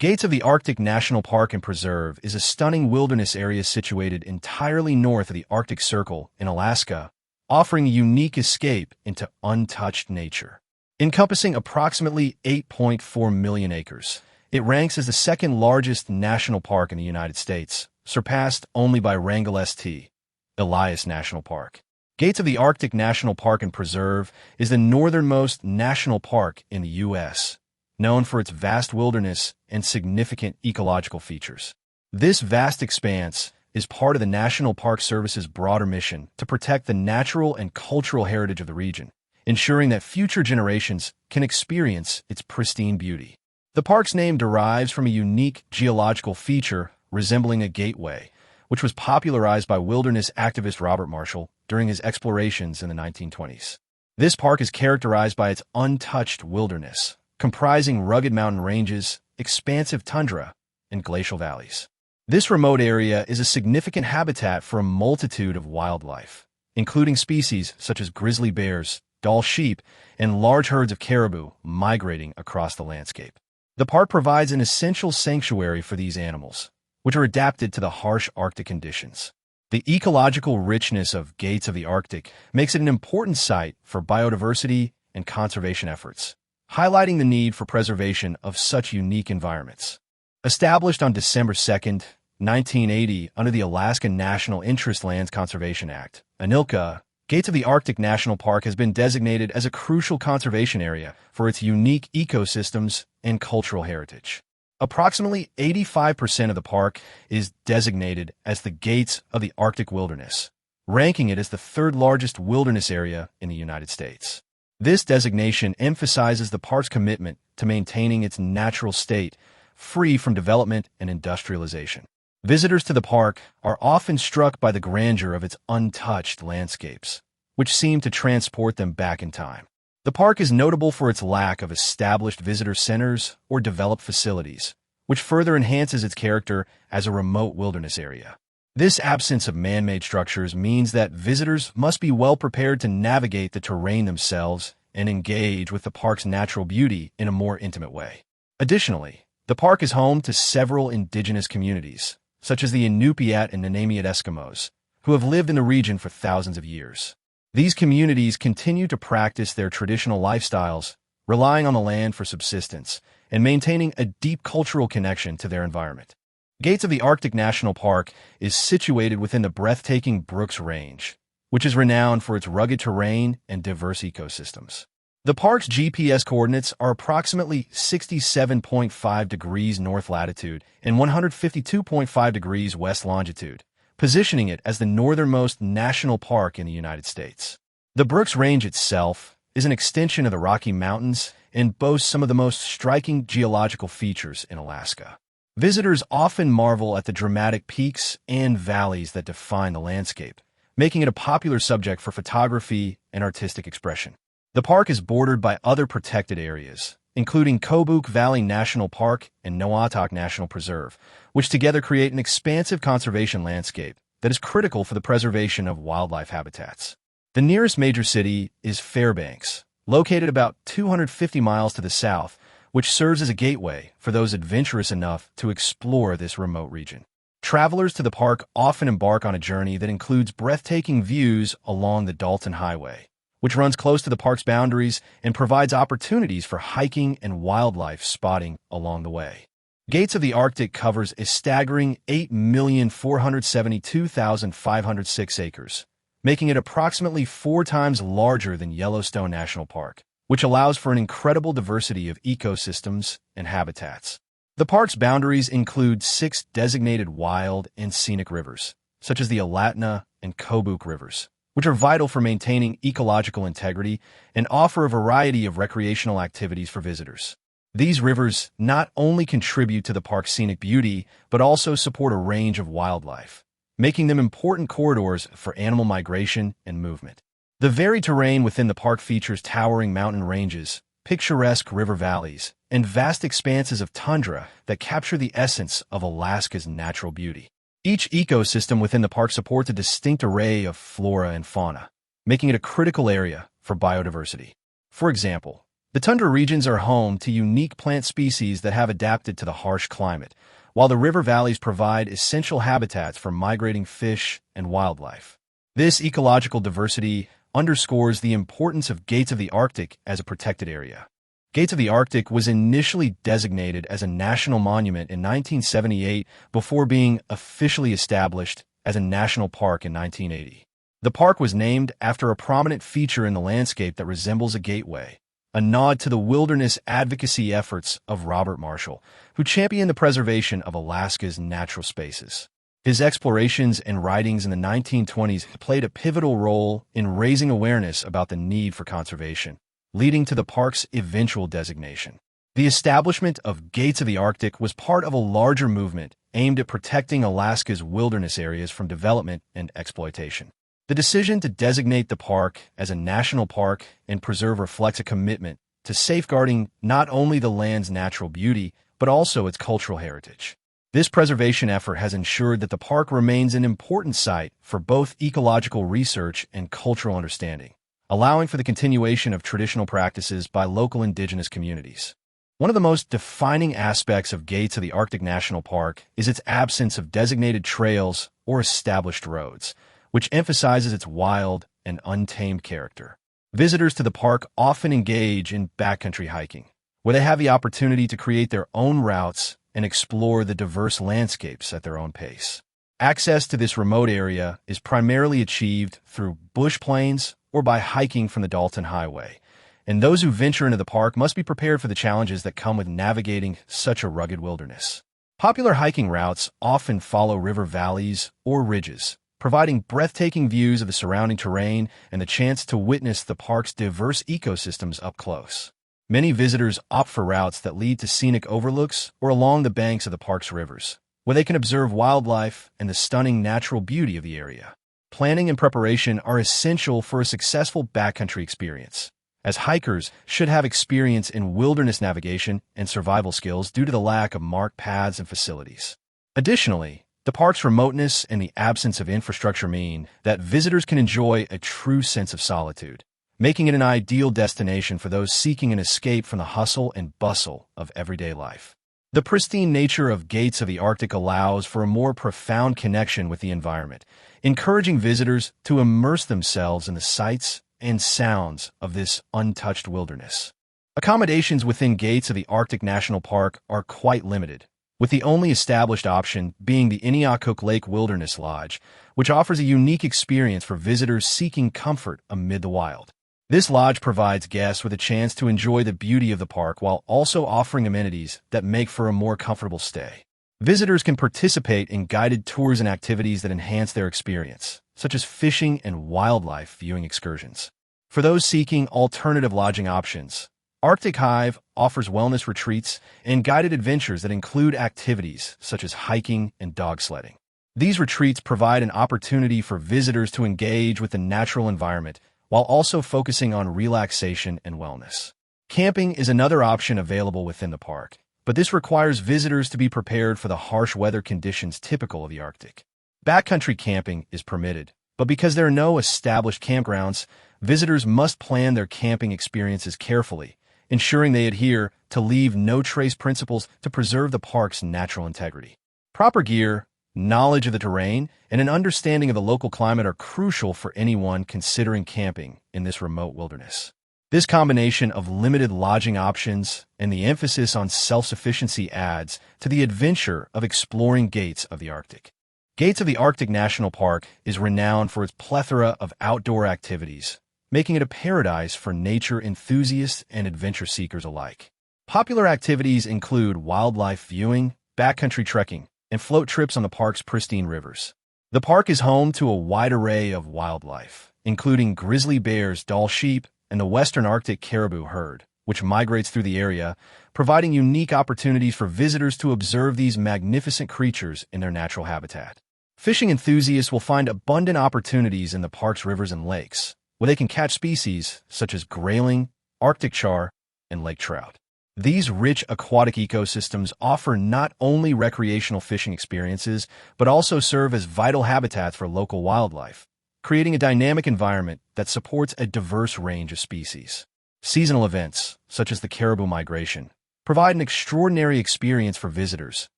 Gates of the Arctic National Park and Preserve is a stunning wilderness area situated entirely north of the Arctic Circle in Alaska, offering a unique escape into untouched nature. Encompassing approximately 8.4 million acres, it ranks as the second largest national park in the United States, surpassed only by Wrangell St. Elias National Park. Gates of the Arctic National Park and Preserve is the northernmost national park in the U.S., known for its vast wilderness and significant ecological features. This vast expanse is part of the National Park Service's broader mission to protect the natural and cultural heritage of the region, ensuring that future generations can experience its pristine beauty. The park's name derives from a unique geological feature resembling a gateway, which was popularized by wilderness activist Robert Marshall during his explorations in the 1920s. This park is characterized by its untouched wilderness, comprising rugged mountain ranges, expansive tundra, and glacial valleys. This remote area is a significant habitat for a multitude of wildlife, including species such as grizzly bears, Dall sheep, and large herds of caribou migrating across the landscape. The park provides an essential sanctuary for these animals, which are adapted to the harsh Arctic conditions. The ecological richness of Gates of the Arctic makes it an important site for biodiversity and conservation efforts, highlighting the need for preservation of such unique environments. Established on December 2, 1980, under the Alaska National Interest Lands Conservation Act, ANILCA, Gates of the Arctic National Park has been designated as a crucial conservation area for its unique ecosystems and cultural heritage. Approximately 85% of the park is designated as the Gates of the Arctic Wilderness, ranking it as the third largest wilderness area in the United States. This designation emphasizes the park's commitment to maintaining its natural state, free from development and industrialization. Visitors to the park are often struck by the grandeur of its untouched landscapes, which seem to transport them back in time. The park is notable for its lack of established visitor centers or developed facilities, which further enhances its character as a remote wilderness area. This absence of man-made structures means that visitors must be well prepared to navigate the terrain themselves and engage with the park's natural beauty in a more intimate way. Additionally, the park is home to several indigenous communities, such as the Inupiat and Nunamiut Eskimos, who have lived in the region for thousands of years. These communities continue to practice their traditional lifestyles, relying on the land for subsistence and maintaining a deep cultural connection to their environment. Gates of the Arctic National Park is situated within the breathtaking Brooks Range, which is renowned for its rugged terrain and diverse ecosystems. The park's GPS coordinates are approximately 67.5 degrees north latitude and 152.5 degrees west longitude, positioning it as the northernmost national park in the United States. The Brooks Range itself is an extension of the Rocky Mountains and boasts some of the most striking geological features in Alaska. Visitors often marvel at the dramatic peaks and valleys that define the landscape, making it a popular subject for photography and artistic expression. The park is bordered by other protected areas, including Kobuk Valley National Park and Noatak National Preserve, which together create an expansive conservation landscape that is critical for the preservation of wildlife habitats. The nearest major city is Fairbanks, located about 250 miles to the south, which serves as a gateway for those adventurous enough to explore this remote region. Travelers to the park often embark on a journey that includes breathtaking views along the Dalton Highway, which runs close to the park's boundaries and provides opportunities for hiking and wildlife spotting along the way. Gates of the Arctic covers a staggering 8,472,506 acres, making it approximately 4 times larger than Yellowstone National Park, which allows for an incredible diversity of ecosystems and habitats. The park's boundaries include 6 designated wild and scenic rivers, such as the Alatna and Kobuk rivers, which are vital for maintaining ecological integrity and offer a variety of recreational activities for visitors. These rivers not only contribute to the park's scenic beauty, but also support a range of wildlife, making them important corridors for animal migration and movement. The varied terrain within the park features towering mountain ranges, picturesque river valleys, and vast expanses of tundra that capture the essence of Alaska's natural beauty. Each ecosystem within the park supports a distinct array of flora and fauna, making it a critical area for biodiversity. For example, The tundra regions are home to unique plant species that have adapted to the harsh climate, while the river valleys provide essential habitats for migrating fish and wildlife. This ecological diversity underscores the importance of Gates of the Arctic as a protected area. Gates of the Arctic was initially designated as a national monument in 1978 before being officially established as a national park in 1980. The park was named after a prominent feature in the landscape that resembles a gateway, a nod to the wilderness advocacy efforts of Robert Marshall, who championed the preservation of Alaska's natural spaces. His explorations and writings in the 1920s played a pivotal role in raising awareness about the need for conservation, leading to the park's eventual designation. The establishment of Gates of the Arctic was part of a larger movement aimed at protecting Alaska's wilderness areas from development and exploitation. The decision to designate the park as a national park and preserve reflects a commitment to safeguarding not only the land's natural beauty, but also its cultural heritage. This preservation effort has ensured that the park remains an important site for both ecological research and cultural understanding, allowing for the continuation of traditional practices by local indigenous communities. One of the most defining aspects of Gates of the Arctic National Park is its absence of designated trails or established roads, which emphasizes its wild and untamed character. Visitors to the park often engage in backcountry hiking, where they have the opportunity to create their own routes and explore the diverse landscapes at their own pace. Access to this remote area is primarily achieved through bush plains or by hiking from the Dalton Highway, and those who venture into the park must be prepared for the challenges that come with navigating such a rugged wilderness. Popular hiking routes often follow river valleys or ridges, providing breathtaking views of the surrounding terrain and the chance to witness the park's diverse ecosystems up close. Many visitors opt for routes that lead to scenic overlooks or along the banks of the park's rivers, where they can observe wildlife and the stunning natural beauty of the area. Planning and preparation are essential for a successful backcountry experience, as hikers should have experience in wilderness navigation and survival skills due to the lack of marked paths and facilities. Additionally, the park's remoteness and the absence of infrastructure mean that visitors can enjoy a true sense of solitude, making it an ideal destination for those seeking an escape from the hustle and bustle of everyday life. The pristine nature of Gates of the Arctic allows for a more profound connection with the environment, encouraging visitors to immerse themselves in the sights and sounds of this untouched wilderness. Accommodations within Gates of the Arctic National Park are quite limited, with the only established option being the Iniakuk Lake Wilderness Lodge, which offers a unique experience for visitors seeking comfort amid the wild. This lodge provides guests with a chance to enjoy the beauty of the park while also offering amenities that make for a more comfortable stay. Visitors can participate in guided tours and activities that enhance their experience, such as fishing and wildlife viewing excursions. For those seeking alternative lodging options, Arctic Hive offers wellness retreats and guided adventures that include activities such as hiking and dog sledding. These retreats provide an opportunity for visitors to engage with the natural environment while also focusing on relaxation and wellness. Camping is another option available within the park, but this requires visitors to be prepared for the harsh weather conditions typical of the Arctic. Backcountry camping is permitted, but because there are no established campgrounds, visitors must plan their camping experiences carefully, ensuring they adhere to leave no trace principles to preserve the park's natural integrity. Proper gear, knowledge of the terrain, and an understanding of the local climate are crucial for anyone considering camping in this remote wilderness. This combination of limited lodging options and the emphasis on self-sufficiency adds to the adventure of exploring Gates of the Arctic. Gates of the Arctic National Park is renowned for its plethora of outdoor activities, making it a paradise for nature enthusiasts and adventure seekers alike. Popular activities include wildlife viewing, backcountry trekking, and float trips on the park's pristine rivers. The park is home to a wide array of wildlife, including grizzly bears, Dall sheep, and the western Arctic caribou herd, which migrates through the area, providing unique opportunities for visitors to observe these magnificent creatures in their natural habitat. Fishing enthusiasts will find abundant opportunities in the park's rivers and lakes, where they can catch species such as grayling, Arctic char, and lake trout. These rich aquatic ecosystems offer not only recreational fishing experiences, but also serve as vital habitats for local wildlife, creating a dynamic environment that supports a diverse range of species. Seasonal events, such as the caribou migration, provide an extraordinary experience for visitors,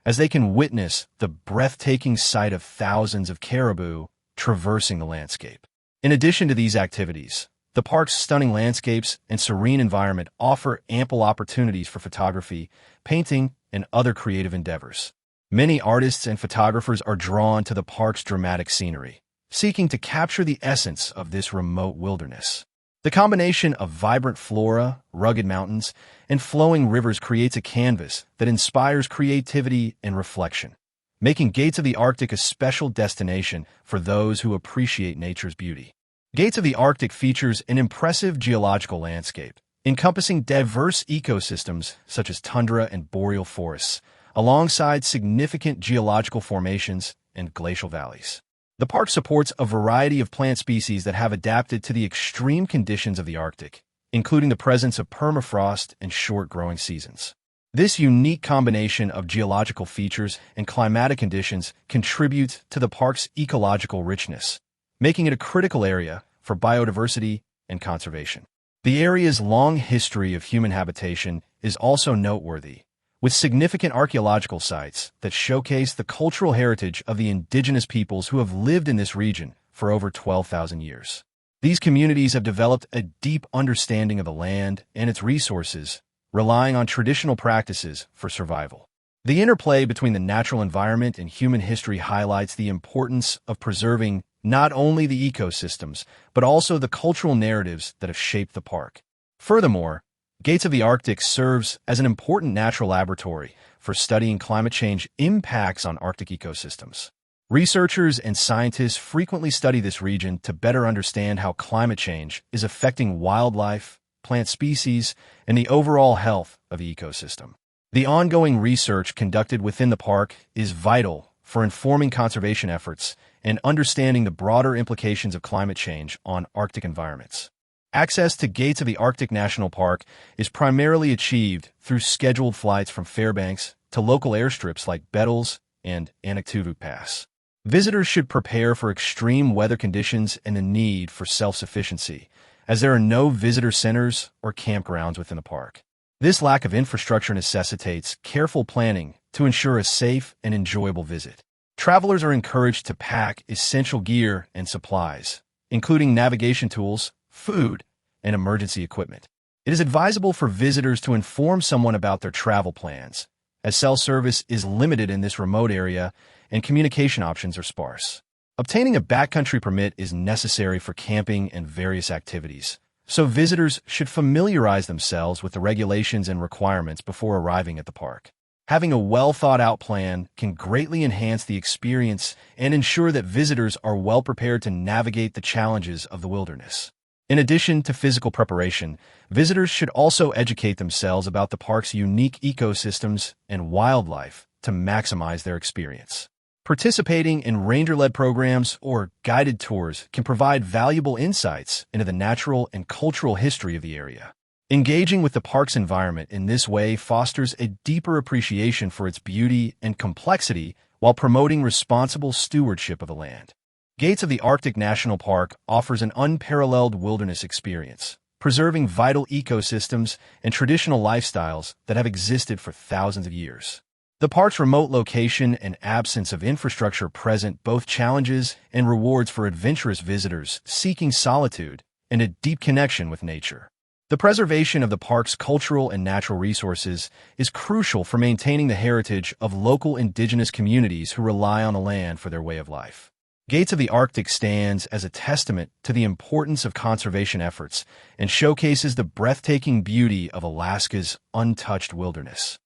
as they can witness the breathtaking sight of thousands of caribou traversing the landscape. In addition to these activities, the park's stunning landscapes and serene environment offer ample opportunities for photography, painting, and other creative endeavors. Many artists and photographers are drawn to the park's dramatic scenery, seeking to capture the essence of this remote wilderness. The combination of vibrant flora, rugged mountains, and flowing rivers creates a canvas that inspires creativity and reflection, making Gates of the Arctic a special destination for those who appreciate nature's beauty. Gates of the Arctic features an impressive geological landscape, encompassing diverse ecosystems such as tundra and boreal forests, alongside significant geological formations and glacial valleys. The park supports a variety of plant species that have adapted to the extreme conditions of the Arctic, including the presence of permafrost and short growing seasons. This unique combination of geological features and climatic conditions contributes to the park's ecological richness, making it a critical area for biodiversity and conservation. The area's long history of human habitation is also noteworthy, with significant archaeological sites that showcase the cultural heritage of the indigenous peoples who have lived in this region for over 12,000 years. These communities have developed a deep understanding of the land and its resources, relying on traditional practices for survival. The interplay between the natural environment and human history highlights the importance of preserving not only the ecosystems, but also the cultural narratives that have shaped the park. Furthermore, Gates of the Arctic serves as an important natural laboratory for studying climate change impacts on Arctic ecosystems. Researchers and scientists frequently study this region to better understand how climate change is affecting wildlife, plant species, and the overall health of the ecosystem. The ongoing research conducted within the park is vital for informing conservation efforts and understanding the broader implications of climate change on Arctic environments. Access to Gates of the Arctic National Park is primarily achieved through scheduled flights from Fairbanks to local airstrips like Bettles and Anaktuvuk Pass. Visitors should prepare for extreme weather conditions and the need for self-sufficiency, as there are no visitor centers or campgrounds within the park. This lack of infrastructure necessitates careful planning to ensure a safe and enjoyable visit. Travelers are encouraged to pack essential gear and supplies, including navigation tools, food, and emergency equipment. It is advisable for visitors to inform someone about their travel plans, as cell service is limited in this remote area and communication options are sparse. Obtaining a backcountry permit is necessary for camping and various activities, so visitors should familiarize themselves with the regulations and requirements before arriving at the park. Having a well-thought-out plan can greatly enhance the experience and ensure that visitors are well prepared to navigate the challenges of the wilderness. In addition to physical preparation, visitors should also educate themselves about the park's unique ecosystems and wildlife to maximize their experience. Participating in ranger-led programs or guided tours can provide valuable insights into the natural and cultural history of the area. Engaging with the park's environment in this way fosters a deeper appreciation for its beauty and complexity while promoting responsible stewardship of the land. Gates of the Arctic National Park offers an unparalleled wilderness experience, preserving vital ecosystems and traditional lifestyles that have existed for thousands of years. The park's remote location and absence of infrastructure present both challenges and rewards for adventurous visitors seeking solitude and a deep connection with nature. The preservation of the park's cultural and natural resources is crucial for maintaining the heritage of local indigenous communities who rely on the land for their way of life. Gates of the Arctic stands as a testament to the importance of conservation efforts and showcases the breathtaking beauty of Alaska's untouched wilderness.